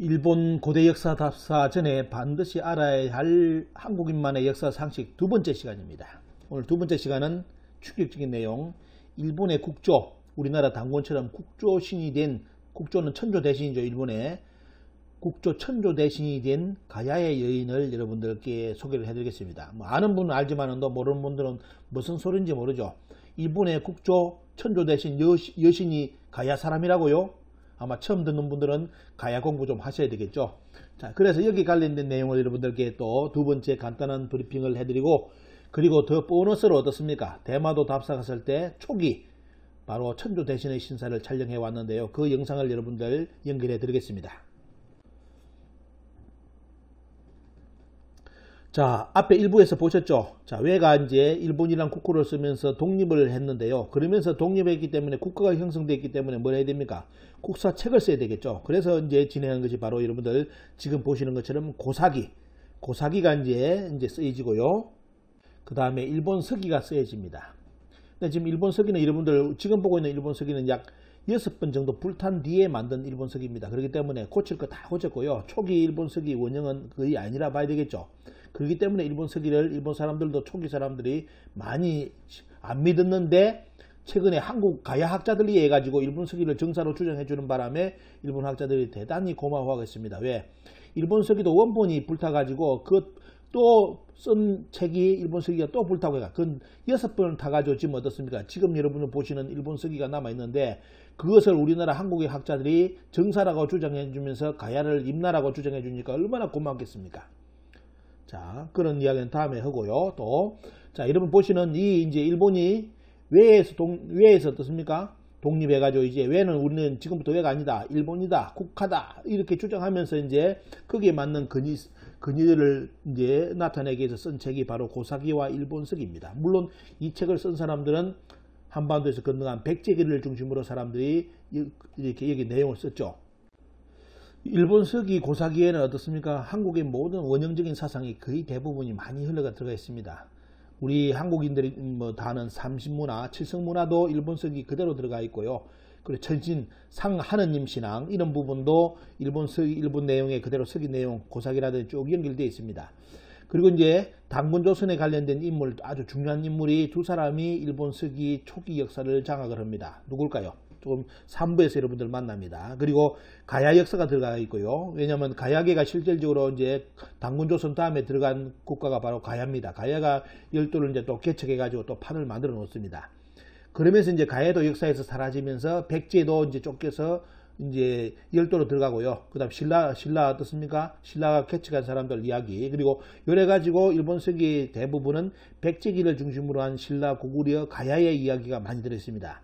일본 고대 역사 답사 전에 반드시 알아야 할 한국인만의 역사 상식 두 번째 시간입니다. 오늘 두 번째 시간은 충격적인 내용, 일본의 국조, 우리나라 당군처럼 국조신이 된, 국조는 천조 대신이죠. 일본의 국조 천조 대신이 된 가야의 여인을 여러분들께 소개를 해드리겠습니다. 아는 분은 알지만 모르는 분들은 무슨 소리인지 모르죠. 일본의 국조 천조 대신 여신이 가야 사람이라고요? 아마 처음 듣는 분들은 가야 공부 좀 하셔야 되겠죠. 자, 그래서 여기 관련된 내용을 여러분들께 또 두 번째 간단한 브리핑을 해드리고, 그리고 더 보너스로 어떻습니까? 대마도 답사 갔을 때 초기 바로 천조 대신의 신사를 촬영해 왔는데요. 그 영상을 여러분들 연결해 드리겠습니다. 자, 앞에 1부에서 보셨죠? 자, 왜가 이제 일본이란 국호를 쓰면서 독립을 했는데요. 그러면서 독립했기 때문에 국가가 형성되었기 때문에 뭘 해야 됩니까? 국사책을 써야 되겠죠. 그래서 이제 진행한 것이 바로 여러분들 지금 보시는 것처럼 고사기가 이제 쓰여지고요. 그 다음에 일본 서기가 쓰여집니다. 근데 지금 일본 서기는 여러분들 지금 보고 있는 일본 서기는 약 6번 정도 불탄 뒤에 만든 일본 서기입니다. 그렇기 때문에 고칠 거 다 고쳤고요. 초기 일본 서기 원형은 거의 아니라 봐야 되겠죠. 그렇기 때문에 일본 서기를 일본 사람들도 초기 사람들이 많이 안 믿었는데 최근에 한국 가야 학자들이 해가지고 일본 서기를 정사로 주장해 주는 바람에 일본 학자들이 대단히 고마워하고 있습니다. 왜? 일본 서기도 원본이 불타가지고 그 또 쓴 책이 일본 서기가 또 불타고 해가 그 6번을 타가지고 지금 어떻습니까? 지금 여러분들 보시는 일본 서기가 남아있는데 그것을 우리나라 한국의 학자들이 정사라고 주장해 주면서 가야를 임나라고 주장해 주니까 얼마나 고맙겠습니까? 자, 그런 이야기는 다음에 하고요. 또, 자, 여러분 보시는 이 이제 일본이 왜에서 어떻습니까? 독립해가지고 이제 왜는 우리는 지금부터 왜가 아니다. 일본이다. 국가다. 이렇게 주장하면서 이제 거기에 맞는 근위들을 이제 나타내기 위해서 쓴 책이 바로 고사기와 일본서기입니다. 물론 이 책을 쓴 사람들은 한반도에서 건너간 백제기를 중심으로 사람들이 이렇게 여기 내용을 썼죠. 일본 서기 고사기에는 어떻습니까? 한국의 모든 원형적인 사상이 거의 대부분이 많이 흘러가 들어가 있습니다. 우리 한국인들이 다 아는 삼신문화, 칠성문화도 일본 서기 그대로 들어가 있고요. 그리고 천신, 상 하느님 신앙 이런 부분도 일본 내용에 그대로 서기 내용, 고사기라든지 쭉 연결되어 있습니다. 그리고 이제 당군조선에 관련된 인물, 아주 중요한 인물이 두 사람이 일본 서기 초기 역사를 장악을 합니다. 누굴까요? 조금 3부에서 여러분들 만납니다. 그리고 가야 역사가 들어가 있고요. 왜냐하면 가야계가 실질적으로 이제 당군조선 다음에 들어간 국가가 바로 가야입니다. 가야가 열도를 이제 또 개척해가지고 또 판을 만들어 놓습니다. 그러면서 이제 가야도 역사에서 사라지면서 백제도 이제 쫓겨서 이제 열도로 들어가고요. 그 다음 신라 어떻습니까? 신라가 개척한 사람들 이야기. 그리고 요래 가지고 일본 서기 대부분은 백제기를 중심으로 한 신라 고구려 가야의 이야기가 많이 들어있습니다.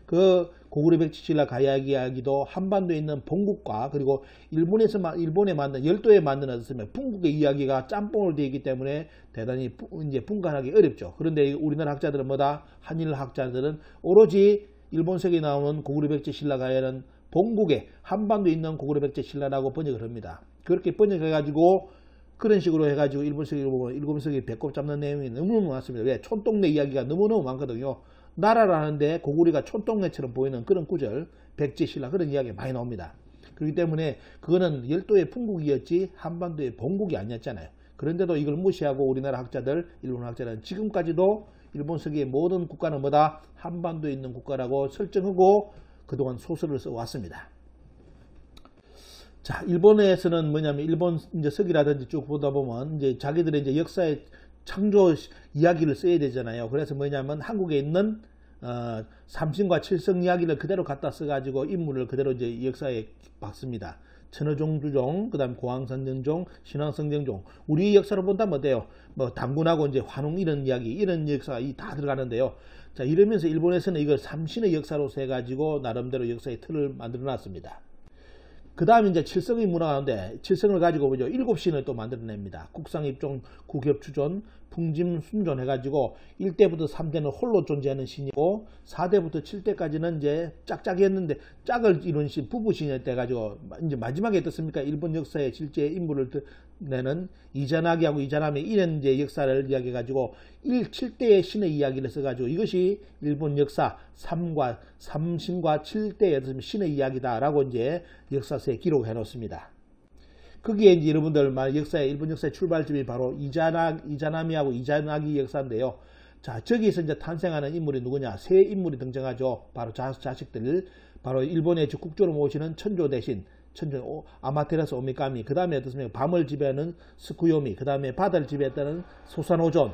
그 고구려 백제 신라 가야 이야기도 한반도에 있는 본국과 그리고 일본에 만든 열도에 만든 어떻습니까? 풍국의 이야기가 짬뽕으로 되어 있기 때문에 대단히 이제 분간하기 어렵죠. 그런데 우리나라 학자들은 한일 학자들은 오로지 일본 서기에 나오는 고구려 백제 신라 가야는 본국에 한반도에 있는 고구려 백제 신라라고 번역을 합니다. 그렇게 번역해가지고 그런 식으로 해가지고 일본 서기를 보면 일본 서기 배꼽 잡는 내용이 너무너무 많습니다. 왜? 촌동네 이야기가 너무너무 많거든요. 나라를 하는데 고구려가 촌동네처럼 보이는 그런 구절, 백제 신라 그런 이야기가 많이 나옵니다. 그렇기 때문에 그거는 열도의 풍국이었지 한반도의 본국이 아니었잖아요. 그런데도 이걸 무시하고 우리나라 학자들, 일본 학자들은 지금까지도 일본 서기의 모든 국가는 한반도에 있는 국가라고 설정하고 그동안 소설을 써왔습니다. 자, 일본에서는 뭐냐면 일본 이제 서기라든지 쭉 보다 보면 이제 자기들의 이제 역사의 창조 이야기를 써야 되잖아요. 그래서 뭐냐면 한국에 있는 삼신과 칠성 이야기를 그대로 갖다 써가지고 인물을 그대로 이제 역사에 박습니다. 천어종 주종, 그 다음 고항선전종, 신왕성정종. 우리 역사로 본다면 어때요? 당군하고 이제 환웅 이런 이야기, 이런 역사가 다 들어가는데요. 자, 이러면서 일본에서는 이걸 삼신의 역사로 해가지고 나름대로 역사의 틀을 만들어 놨습니다. 그 다음에 이제 칠성의 문화 가운데 칠성을 가지고 보죠. 7신을 또 만들어냅니다. 국상입종, 국협추존, 풍짐순존 해가지고 1대부터 3대는 홀로 존재하는 신이고 4대부터 7대까지는 이제 짝짝이었는데 짝을 이룬 신, 부부신이 돼가지고 이제 마지막에 어떻습니까? 일본 역사의 실제 인물을 내는 이자나기하고 이자남의 이런 이제 역사를 이야기해가지고 7대의 신의 이야기를 써가지고 이것이 일본 역사 3신과 7대의 신의 이야기다라고 이제 역사서에 기록해 놓습니다. 거기에 이제 여러분들 일본 역사의 출발점이 바로 이자나미하고 이자나기 역사인데요. 자, 저기서 이제 탄생하는 인물이 누구냐? 세 인물이 등장하죠. 바로 자식들, 바로 일본의 국조로 모시는 천조 대신, 아마테라스 오미카미, 그 다음에 어떻습니까? 밤을 지배하는 스쿠요미, 그 다음에 바다를 지배했다는 소산오존.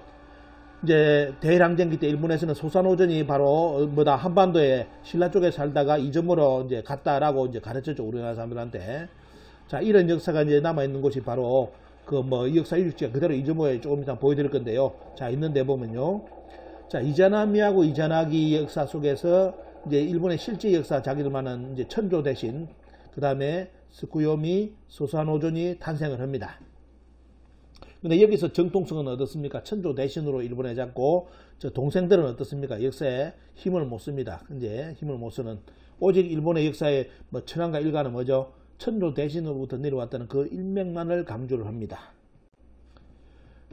이제 대일항쟁기 때 일본에서는 소산오존이 바로 한반도에 신라 쪽에 살다가 이점으로 이제 갔다라고 이제 가르쳤죠, 우리나라 사람들한테. 자, 이런 역사가 이제 남아있는 곳이 바로 이 역사 일주가 그대로 이점호에 조금 이따 보여드릴 건데요. 자, 있는데 보면요. 자, 이자나미하고 이자나기 역사 속에서 이제 일본의 실제 역사 자기들만은 이제 천조 대신, 그 다음에 스쿠요미, 소산오존이 탄생을 합니다. 근데 여기서 정통성은 어떻습니까? 천조 대신으로 일본에 잡고, 저 동생들은 어떻습니까? 역사에 힘을 못 씁니다. 이제 힘을 못 쓰는. 오직 일본의 역사에 천황과 일가는 뭐죠? 천조 대신으로부터 내려왔다는 그 일맥만을 강조를 합니다.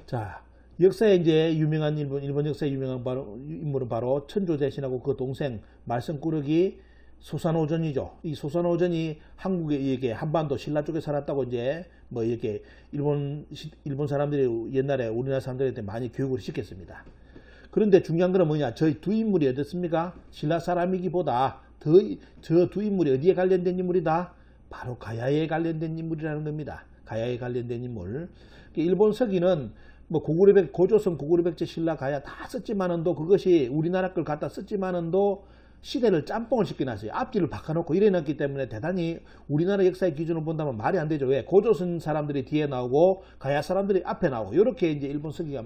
자, 역사에 이제 유명한 일본 역사에 유명한 인물은 바로 천조 대신하고 그 동생 말썽꾸러기 소산오존이죠. 이 소산오존이 한국에 한반도 신라 쪽에 살았다고 이제 이렇게 일본 사람들이 옛날에 우리나라 사람들한테 많이 교육을 시켰습니다. 그런데 중요한 건 뭐냐? 저희 두 인물이 어떻습니까? 신라 사람이기보다 저 두 인물이 어디에 관련된 인물이다? 바로 가야에 관련된 인물이라는 겁니다. 가야에 관련된 인물. 일본 서기는 고조선 고구려백제 신라 가야 다 썼지만은도 그것이 우리나라 걸 갖다 썼지만은도 시대를 짬뽕을 시켜놨어요. 앞뒤를 바꿔놓고 이래놨기 때문에 대단히 우리나라 역사의 기준으로 본다면 말이 안 되죠. 왜? 고조선 사람들이 뒤에 나오고 가야 사람들이 앞에 나오고 이렇게 이제 일본 서기가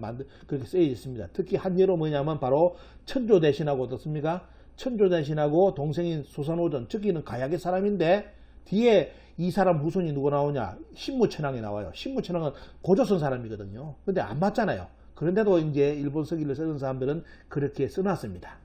그렇게 쓰여 있습니다. 특히 한 예로 뭐냐면 바로 천조 대신하고 어떻습니까? 천조 대신하고 동생인 소산오존, 저기는 가야계 사람인데 뒤에 이 사람 후손이 누구 나오냐? 신무천황이 나와요. 신무천황은 고조선 사람이거든요. 근데 안 맞잖아요. 그런데도 이제 일본 서기를 쓰는 사람들은 그렇게 써놨습니다.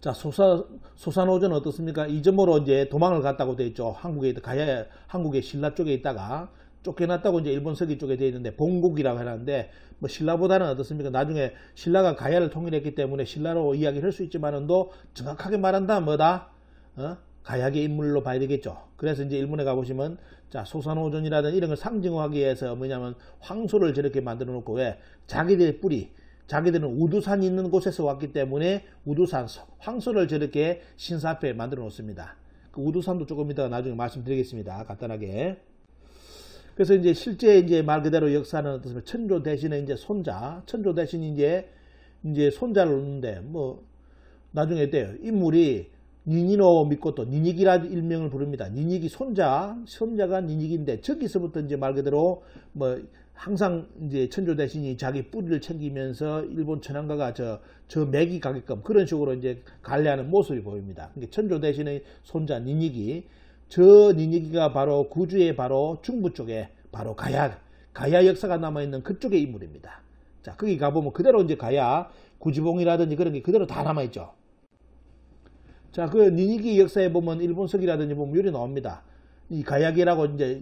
자, 소산오존은 어떻습니까? 이점으로 이제 도망을 갔다고 되어 있죠. 한국의 신라 쪽에 있다가 쫓겨났다고 이제 일본 서기 쪽에 되어 있는데 본국이라고 하는데 신라보다는 어떻습니까? 나중에 신라가 가야를 통일했기 때문에 신라로 이야기를 할 수 있지만은도 정확하게 말한다면 뭐다? 가야계 인물로 봐야 되겠죠. 그래서 이제 일본에 가보시면, 자, 소산오존이라는 이런 걸 상징화하기 위해서 뭐냐면, 황소를 저렇게 만들어 놓고, 왜? 자기들의 뿌리, 자기들은 우두산이 있는 곳에서 왔기 때문에 우두산, 황소를 저렇게 신사 앞에 만들어 놓습니다. 그 우두산도 조금 이따가 나중에 말씀드리겠습니다. 간단하게. 그래서 이제 실제 이제 말 그대로 역사는 어떻습니까? 천조 대신에 이제 손자, 천조 대신이 이제 손자를 놓는데, 나중에 어때요? 인물이 니니노 미코토, 니니기라는 일명을 부릅니다. 니니기 손자가 니니기인데, 저기서부터 이제 말 그대로, 항상 이제 천조 대신이 자기 뿌리를 챙기면서 일본 천황가가 저 맥이 가게끔 그런 식으로 이제 관리하는 모습이 보입니다. 그러니까 천조 대신의 손자 니니기, 저 니니기가 바로 구주의 바로 중부 쪽에 바로 가야 역사가 남아있는 그쪽의 인물입니다. 자, 거기 가보면 그대로 이제 가야, 구지봉이라든지 그런 게 그대로 다 남아있죠. 자, 그 니니기 역사에 보면 일본 서기라든지 보면 요리 나옵니다. 이 가야계라고 이제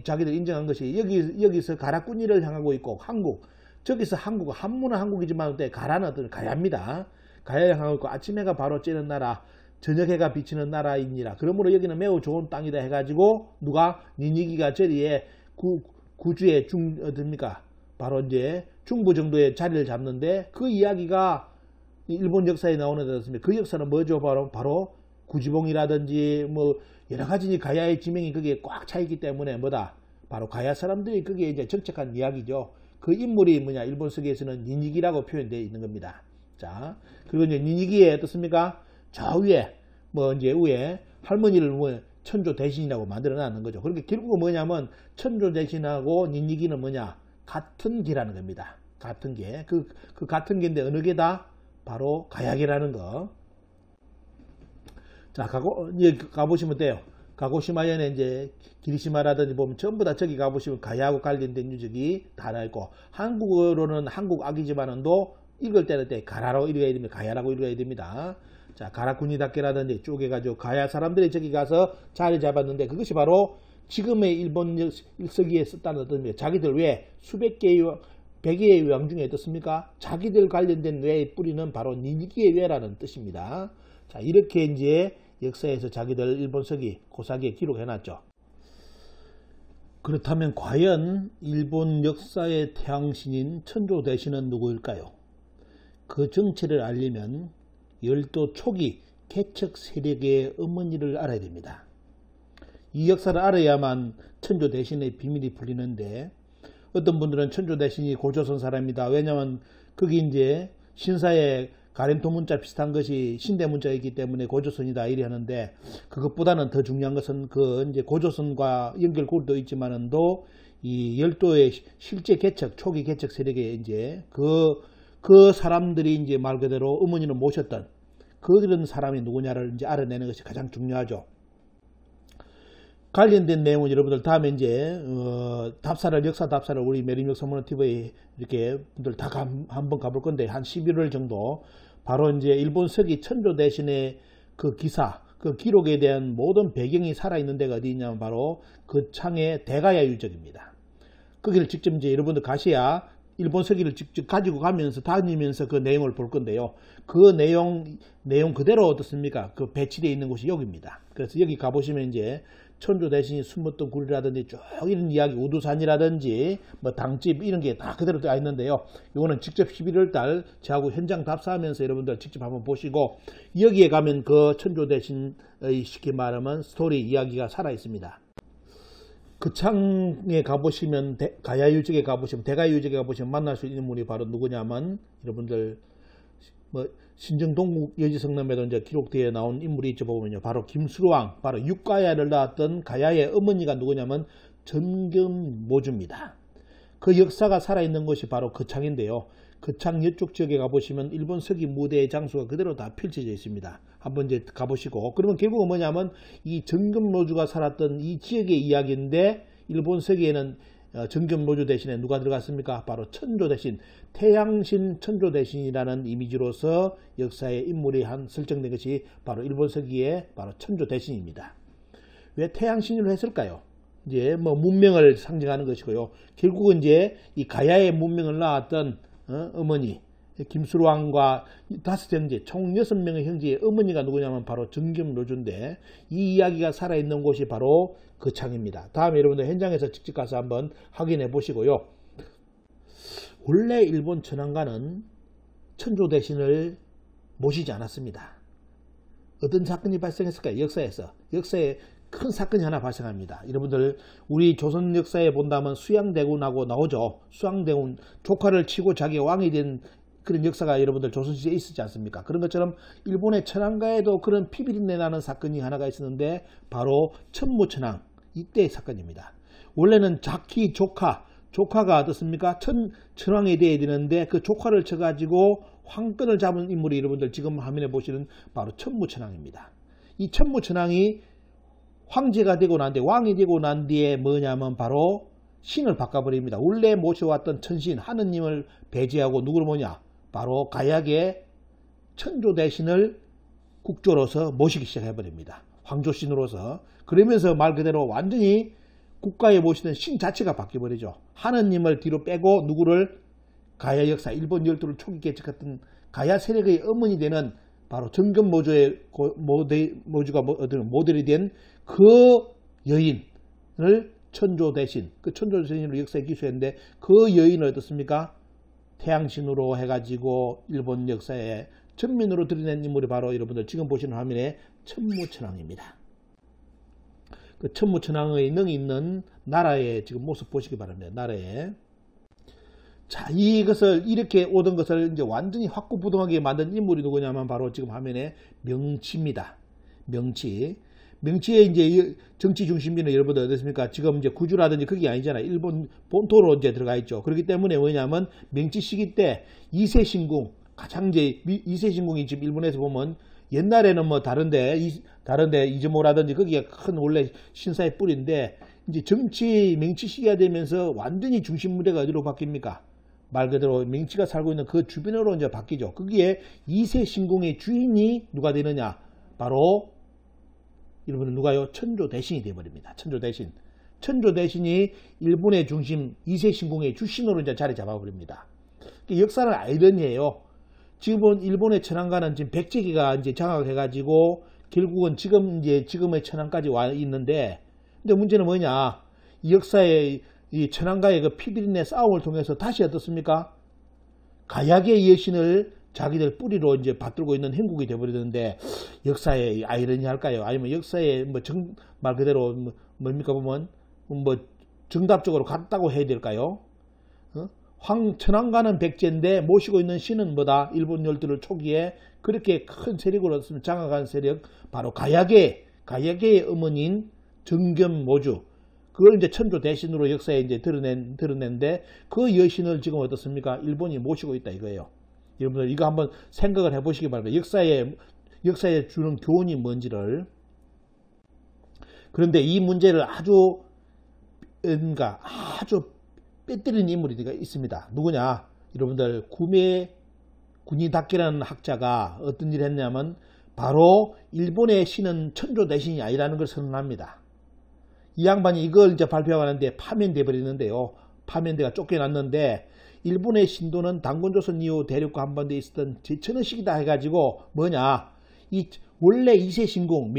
자기들 인정한 것이 여기서 가라꾸니를 향하고 있고 저기서 한문은 한국이지만 그때 가라는 어떤 가야입니다. 가야를 향하고 있고 아침 해가 바로 찌는 나라, 저녁 해가 비치는 나라이니라. 그러므로 여기는 매우 좋은 땅이다 해가지고 누가 니니기가 저리에 구주의 어딥니까? 바로 이제 중부 정도의 자리를 잡는데 그 이야기가 일본 역사에 나오는 데였습니다. 그 역사는 뭐죠? 바로 구지봉이라든지 여러 가지 가야의 지명이 거기에 꽉 차 있기 때문에 바로 가야 사람들이 거기에 이제 정착한 이야기죠. 그 인물이 뭐냐? 일본 서기에서는 니니기라고 표현되어 있는 겁니다. 자, 그리고 이제 니니기에 어떻습니까? 저 위에 이제 위에 할머니를 천조 대신이라고 만들어 놨는 거죠. 그러니까 결국은 뭐냐면 천조 대신하고 니니기는 뭐냐? 같은 개라는 겁니다. 같은 개. 그 같은 개인데 어느 개다? 바로 가야계라는 거. 자, 가보시면 돼요. 가고시마현에 이제 기리시마라든지 보면 전부 다 저기 가보시면 가야하고 관련된 유적이 다 나있고, 한국어로는 한국 악이지만은도 읽을 때는 가라로 읽어야 됩니다. 가야라고 읽어야 됩니다. 자, 가라쿠니다케라든지 쪼개가지고 가야 사람들이 저기 가서 자리 잡았는데 그것이 바로 지금의 일본 서기에 썼다는 어떤 자기들 외에 수백 개의 100개의 왕 중에 어떻습니까? 자기들 관련된 외의 뿌리는 바로 니니기의 외라는 뜻입니다. 자, 이렇게 이제 역사에서 자기들 일본 서기 고사기에 기록해놨죠. 그렇다면 과연 일본 역사의 태양신인 천조 대신은 누구일까요? 그 정체를 알려면 열도 초기 개척 세력의 어머니를 알아야 됩니다. 이 역사를 알아야만 천조 대신의 비밀이 풀리는데, 어떤 분들은 천조 대신이 고조선 사람이다. 왜냐하면 거기 이제 신사의 가림토 문자 비슷한 것이 신대 문자이기 때문에 고조선이다 이래 하는데, 그것보다는 더 중요한 것은 그 이제 고조선과 연결고리도 있지만은도 이 열도의 실제 개척 초기 개척 세력의 이제 그 사람들이 이제 말 그대로 어머니를 모셨던 그런 사람이 누구냐를 이제 알아내는 것이 가장 중요하죠. 관련된 내용은 여러분들 다음에 이제 역사 답사를 우리 매림역사문화 TV에 이렇게 분들 다 한번 가볼 건데, 한 11월 정도 바로 이제 일본 서기 천조 대신의 그 기사, 그 기록에 대한 모든 배경이 살아있는 데가 어디 있냐면 바로 그 창의 대가야 유적입니다. 거기를 직접 이제 여러분들 가셔야 일본 서기를 직접 가지고 가면서 다니면서 그 내용을 볼 건데요. 그 내용 그대로 어떻습니까? 그 배치되어 있는 곳이 여기입니다. 그래서 여기 가보시면 이제 천조 대신이 숨었던 굴이라든지 쭉 이런 이야기, 우두산이라든지 뭐 당집 이런 게 다 그대로 되어 있는데요. 이거는 직접 11월 달 저하고 현장 답사하면서 여러분들 직접 한번 보시고, 여기에 가면 그 천조 대신의 쉽게 말하면 스토리 이야기가 살아 있습니다. 그 창에 가보시면 가야유적에 가보시면 대가유적에 가보시면 만날 수 있는 분이 바로 누구냐면, 여러분들 뭐 신정동국 여지성남에도 이제 기록되어 나온 인물이 있죠. 보면요, 바로 김수로왕, 바로 육가야를 낳았던 가야의 어머니가 누구냐면 전겸모주입니다. 그 역사가 살아있는 곳이 바로 그 창인데요. 그 창 이쪽 지역에 가보시면 일본 서기 무대의 장소가 그대로 다 펼쳐져 있습니다. 한번 이제 가보시고, 그러면 결국은 뭐냐면 이 전겸모주가 살았던 이 지역의 이야기인데, 일본 서기에는 전겸모주 대신에 누가 들어갔습니까? 바로 천조 대신, 태양신 천조 대신이라는 이미지로서 역사의 인물이 한 설정된 것이 바로 일본 서기의 바로 천조 대신입니다. 왜 태양신으로 했을까요? 이제 뭐 문명을 상징하는 것이고요. 결국은 이제 이 가야의 문명을 낳았던 어머니 김수로왕과 5형제 총 6명의 형제의 어머니가 누구냐면 바로 전겸모주인데, 이 이야기가 살아있는 곳이 바로 그 창입니다. 다음에 여러분들 현장에서 직접 가서 한번 확인해 보시고요. 원래 일본 천황가는 천조 대신을 모시지 않았습니다. 어떤 사건이 발생했을까요? 역사에 큰 사건이 하나 발생합니다. 여러분들 우리 조선 역사에 본다면 수양대군하고 나오죠. 수양대군 조카를 치고 자기 왕이 된 그런 역사가 여러분들 조선시대에 있었지 않습니까? 그런 것처럼 일본의 천황가에도 그런 피비린내 나는 사건이 하나가 있었는데, 바로 천무천황 이때의 사건입니다. 원래는 자기 조카가 어떻습니까? 천황에 대해야 되는데, 그 조카를 쳐가지고 황권을 잡은 인물이 여러분들 지금 화면에 보시는 바로 천무천황입니다. 이 천무천황이 황제가 되고 난 뒤에, 왕이 되고 난 뒤에 뭐냐면 바로 신을 바꿔버립니다. 원래 모셔왔던 천신 하느님을 배제하고 누구를 모냐? 바로 가야계 천조 대신을 국조로서 모시기 시작해버립니다. 황조신으로서. 그러면서 말 그대로 완전히 국가에 모시던 신 자체가 바뀌어버리죠. 하느님을 뒤로 빼고 누구를, 가야 역사 일본 열도를 초기 개척했던 가야 세력의 어머니 되는 바로 전겸모주의 모주가 모델이 된 그 여인을 천조 대신, 그 천조 대신으로 역사에 기수했는데, 그 여인을 어떻습니까? 태양신으로 해가지고 일본 역사에 전면으로 드러낸 인물이 바로 여러분들 지금 보시는 화면에 천무천황입니다. 그 천무천황의 능이 있는 나라의 지금 모습 보시기 바랍니다. 나라에. 자, 이것을 이렇게 오던 것을 이제 완전히 확고부동하게 만든 인물이 누구냐면 바로 지금 화면에 명치입니다. 명치의 이제 정치 중심지는 여러분들 어떻습니까? 지금 이제 구주라든지 그게 아니잖아요. 일본 본토로 이제 들어가 있죠. 그렇기 때문에 뭐냐면 명치 시기 때 이세신궁, 가장 이제 이세신궁이 지금 일본에서 보면, 옛날에는 뭐 다른데 이즈모라든지 거기가 큰 원래 신사의 뿔인데, 이제 정치 명치 시기가 되면서 완전히 중심 무대가 어디로 바뀝니까? 말 그대로 명치가 살고 있는 그 주변으로 이제 바뀌죠. 거기에 이세신궁의 주인이 누가 되느냐? 바로 여러분은 누가요? 천조 대신이 되어버립니다. 천조 대신이 일본의 중심 이세신궁의 주신으로 이제 자리 잡아버립니다. 역사를 알던 해요. 지금은 일본의 천황가는 지금 백제기가 이제 장악해가지고 결국은 지금의 천황까지 와 있는데, 근데 문제는 뭐냐? 역사의 이 천황과의 그 피비린내 싸움을 통해서 다시 어떻습니까? 가약의 여신을 자기들 뿌리로 이제 받들고 있는 행국이 되어버리는데 역사의 아이러니할까요? 아니면 역사의 말 그대로 뭡니까 보면 정답적으로 같다고 해야 될까요? 천황과는 백제인데 모시고 있는 신은 뭐다? 일본 열도를 초기에 그렇게 큰 세력으로 장악한 세력 바로 가야계의 어머니인 정겸모주, 그걸 이제 천조 대신으로 역사에 이제 드러낸데 그 여신을 지금 어떻습니까? 일본이 모시고 있다 이거예요. 여러분들 이거 한번 생각을 해보시기 바랍니다. 역사에 주는 교훈이 뭔지를. 그런데 이 문제를 아주 빼뜨리는 인물이 있습니다. 누구냐? 여러분들 구미의 군이다케라는 학자가 어떤 일을 했냐면 바로 일본의 신은 천조 대신이 아니라는 걸 선언합니다. 이 양반이 이걸 이제 발표하는데 파면돼 버리는데요. 파면돼가 쫓겨났는데 일본의 신도는 단군조선 이후 대륙과 한반도에 있었던 제천의식이다 해가지고 뭐냐? 원래 이세신궁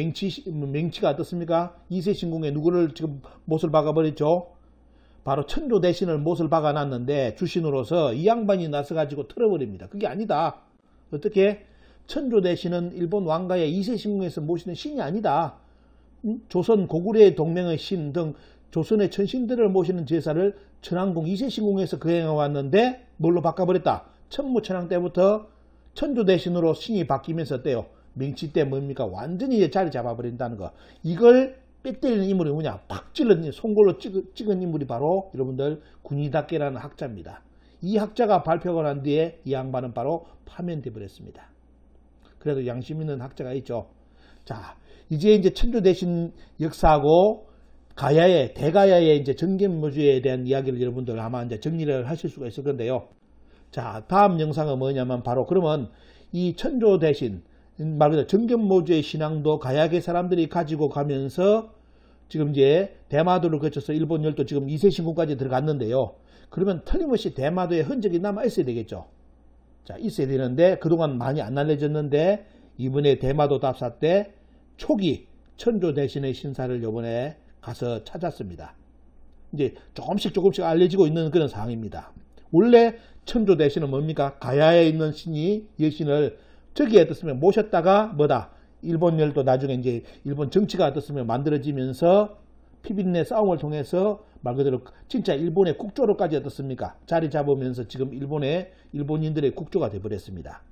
맹치가 어떻습니까? 이세신궁에 누구를 지금 못을 박아버렸죠? 바로 천조 대신을 못을 박아놨는데 주신으로서 이 양반이 나서가지고 틀어버립니다. 그게 아니다. 어떻게? 천조 대신은 일본 왕가의 이세신궁에서 모시는 신이 아니다. 조선 고구려의 동맹의 신 등 조선의 천신들을 모시는 제사를 천왕궁 이세신궁에서 거행해 왔는데 뭘로 바꿔버렸다. 천무천왕 때부터 천조 대신으로 신이 바뀌면서 어때요? 명치 때 뭡니까? 완전히 자리 잡아버린다는 거. 이걸 빼때리는 인물이 뭐냐? 팍 찔러서 송골로 찍은 인물이 바로 여러분들 군이다케라는 학자입니다. 이 학자가 발표가 난 뒤에 이 양반은 바로 파면돼 버렸습니다. 그래도 양심 있는 학자가 있죠. 자, 이제 천조 대신 역사하고 대가야의 이제 정겸모주에 대한 이야기를 여러분들 아마 이제 정리를 하실 수가 있을 건데요. 자, 다음 영상은 뭐냐면 바로 그러면 이 천조 대신 말 그대로 정겸모주의 신앙도 가야계 사람들이 가지고 가면서 지금 이제 대마도를 거쳐서 일본 열도 지금 이세신궁까지 들어갔는데요. 그러면 틀림없이 대마도에 흔적이 남아 있어야 되겠죠. 자, 있어야 되는데 그동안 많이 안 알려졌는데 이번에 대마도 답사 때 초기 천조 대신의 신사를 요번에 가서 찾았습니다. 이제 조금씩 알려지고 있는 그런 상황입니다. 원래 천조 대신은 뭡니까? 가야에 있는 여신을 저기에 어떻으면 모셨다가 뭐다? 일본 열도 나중에 이제 일본 정치가 어떻으면 만들어지면서 피비린내 싸움을 통해서 말 그대로 진짜 일본의 국조로까지 어떻습니까? 자리 잡으면서 지금 일본인들의 국조가 되어버렸습니다.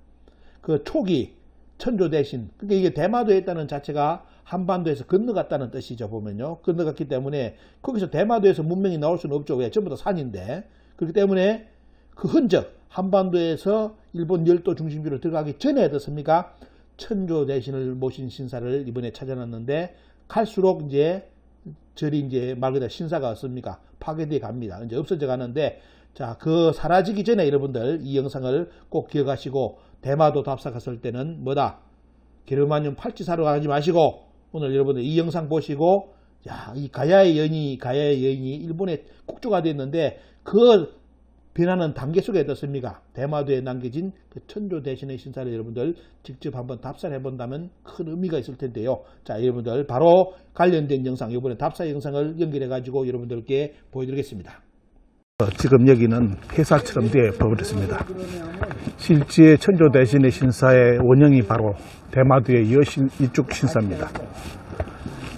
그 초기 천조 대신, 그러니까 이게 대마도에 있다는 자체가 한반도에서 건너갔다는 뜻이죠, 보면요. 건너갔기 때문에 거기서 대마도에서 문명이 나올 수는 없죠. 왜? 전부 다 산인데. 그렇기 때문에 그 흔적, 한반도에서 일본 열도 중심지로 들어가기 전에 어떻습니까? 천조 대신을 모신 신사를 이번에 찾아놨는데 갈수록 이제 절이 이제 말 그대로 신사가 없습니까? 파괴되어 갑니다. 이제 없어져 가는데 자, 그 사라지기 전에 여러분들 이 영상을 꼭 기억하시고 대마도 답사 갔을 때는 뭐다? 게르마늄 팔찌 사러 가지 마시고 오늘 여러분들 이 영상 보시고 야, 이 가야의 여인이 일본의 국조가 됐는데 그 변하는 단계 속에 어떻습니까? 대마도에 남겨진 그 천조 대신의 신사를 여러분들 직접 한번 답사를 해본다면 큰 의미가 있을 텐데요. 자, 여러분들 바로 관련된 영상, 이번에 답사 영상을 연결해 가지고 여러분들께 보여드리겠습니다. 지금 여기는 폐사처럼 되어 버렸습니다. 실제 천조 대신의 신사의 원형이 바로 대마도의 여신 이쪽 신사입니다.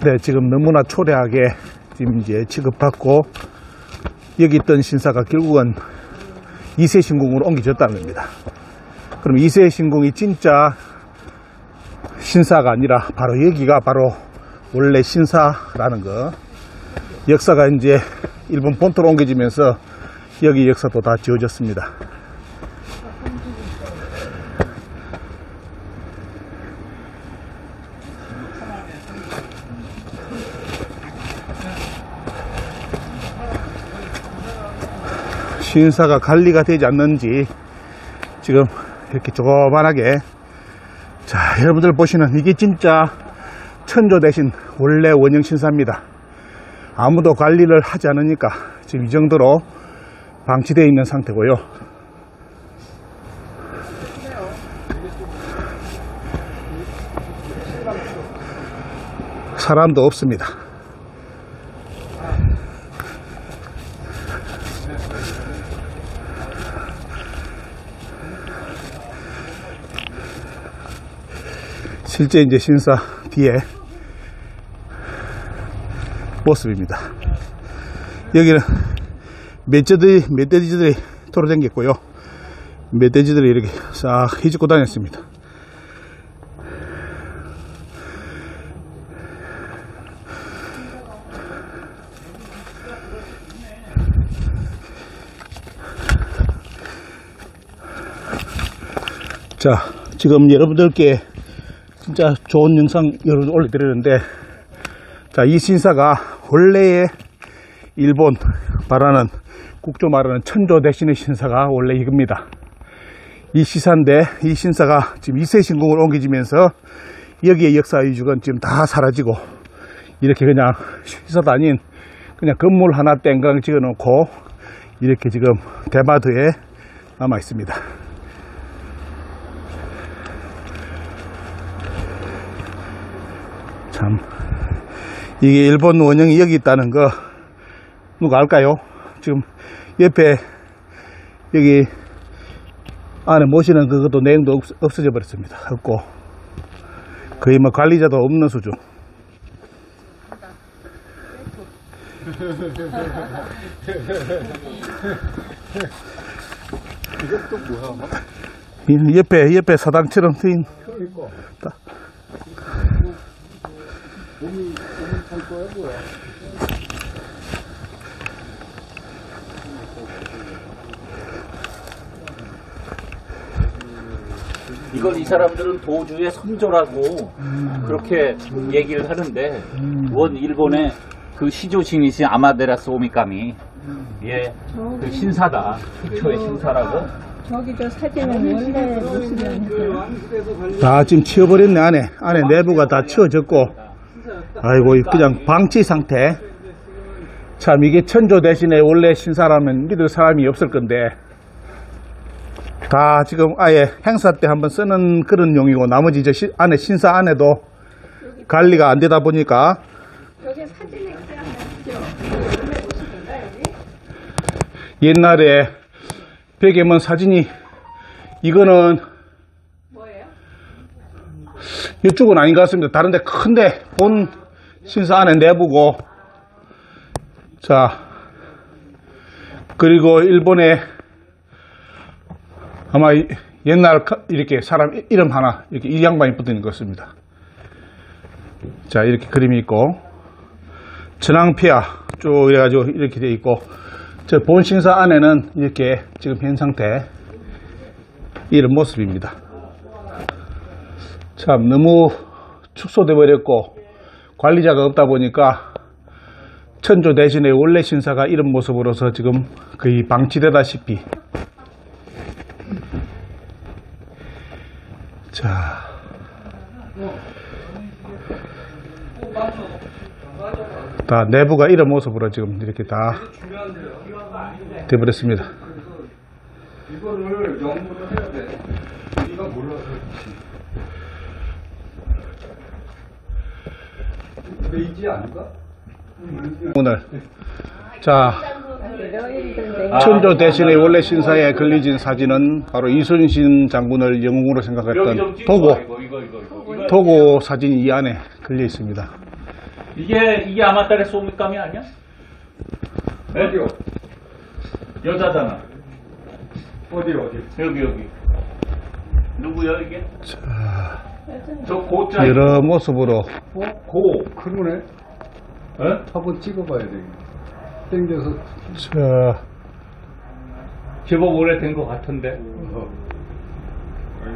네, 지금 너무나 초라하게 지금 이제 취급받고 여기 있던 신사가 결국은 이세신궁으로 옮겨졌다는 겁니다. 그럼 이세신궁이 진짜 신사가 아니라 바로 여기가 바로 원래 신사라는 거. 역사가 이제 일본 본토로 옮겨지면서 여기 역사도 다 지워졌습니다. 신사가 관리가 되지 않는지 지금 이렇게 조그만하게 자, 여러분들 보시는 이게 진짜 천조 대신 원래 원형 신사입니다. 아무도 관리를 하지 않으니까 지금 이 정도로 방치되어 있는 상태고요. 사람도 없습니다. 실제 이제 신사 뒤에 모습입니다. 여기는 멧돼지들이 돌아다녔고요. 멧돼지들이 이렇게 싹 휘젓고 다녔습니다. 자, 지금 여러분들께 진짜 좋은 영상 여러분 올려드리는데, 자, 이 신사가 원래의 일본 말하는 국조 말하는 천조 대신의 신사가 원래 이겁니다. 이 시사인데 이 신사가 지금 2세 신궁을 옮겨지면서 여기에 역사 유적은 지금 다 사라지고 이렇게 그냥 신사도 아닌 그냥 건물 하나 땡강 찍어 놓고 이렇게 지금 대마도에 남아 있습니다. 참, 이게 일본 원형이 여기 있다는 거 누가 알까요? 지금 옆에 여기 안에 모시는 그것도 내용도 없어져 버렸습니다. 없고 거의 뭐 관리자도 없는 수준. 이것도 뭐야? 옆에 사당처럼 트인. 몸이 탈 거야 뭐야? 이걸 이 사람들은 도주의 선조라고 그렇게 얘기를 하는데, 원 일본의 그 시조신이신 아마데라스 오미카미, 예, 그 신사다. 최초의 신사라고. 저기 저 사진은 원래 모습이었는데 다 지금 치워버렸네. 안에 내부가 다 치워졌고, 아이고 그냥 방치 상태. 참, 이게 천조 대신에 원래 신사라면 믿을 사람이 없을 건데 다 지금 아예 행사 때 한번 쓰는 그런 용이고, 나머지 저 안에 신사 안에도 관리가 안 되다 보니까. 여기 사진에 있죠. 원래 모습인가 여기? 옛날에 벽에 뭐 사진이, 이거는 뭐예요? 이쪽은 아닌 것 같습니다. 다른데 큰데 본 신사 안에 내부고. 자, 그리고 일본에 아마 옛날 이렇게 사람 이름 하나 이렇게 이 양반이 붙어 있는 것 같습니다. 자, 이렇게 그림이 있고, 전황피아 쭉 이래가지고 이렇게 돼 있고, 저 본 신사 안에는 이렇게 지금 현 상태 이런 모습입니다. 참, 너무 축소돼 버렸고 관리자가 없다 보니까 천조 대신에 원래 신사가 이런 모습으로서 지금 거의 방치되다시피. 자, 다 내부가 이런 모습으로 지금 이렇게 다 돼버렸습니다. 이거를 연구를 해야 돼. 우리가 몰라서 그렇지. 베이지 아닌가? 오늘 자, 천조 대신의 원래 신사에 걸려진 사진은 바로 이순신 장군을 영웅으로 생각했던 도고 사진이 이 안에 걸려 있습니다. 이게 아마데라스 오미카미 아니야? 어디요? 여자잖아. 어디? 여기. 누구야 이게? 자, 저 고자. 여러 모습으로. 고. 그러네. 에? 한번 찍어봐야 돼. 땡겨서. 자, 제법 오래된 것 같은데. 아니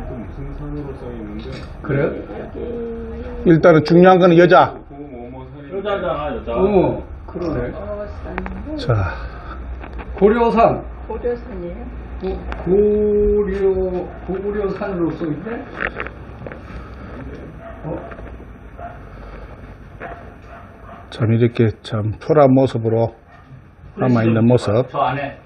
또 무슨 산으로 써 있는데? 그래? 일단은 중요한 거는 여자. 여자잖아, 여자. 그러네. 자, 고려산. 고려산이에요? 고구려산으로 써 있네. 참 이렇게 참 초라한 모습으로 남아있는 모습. 저 안에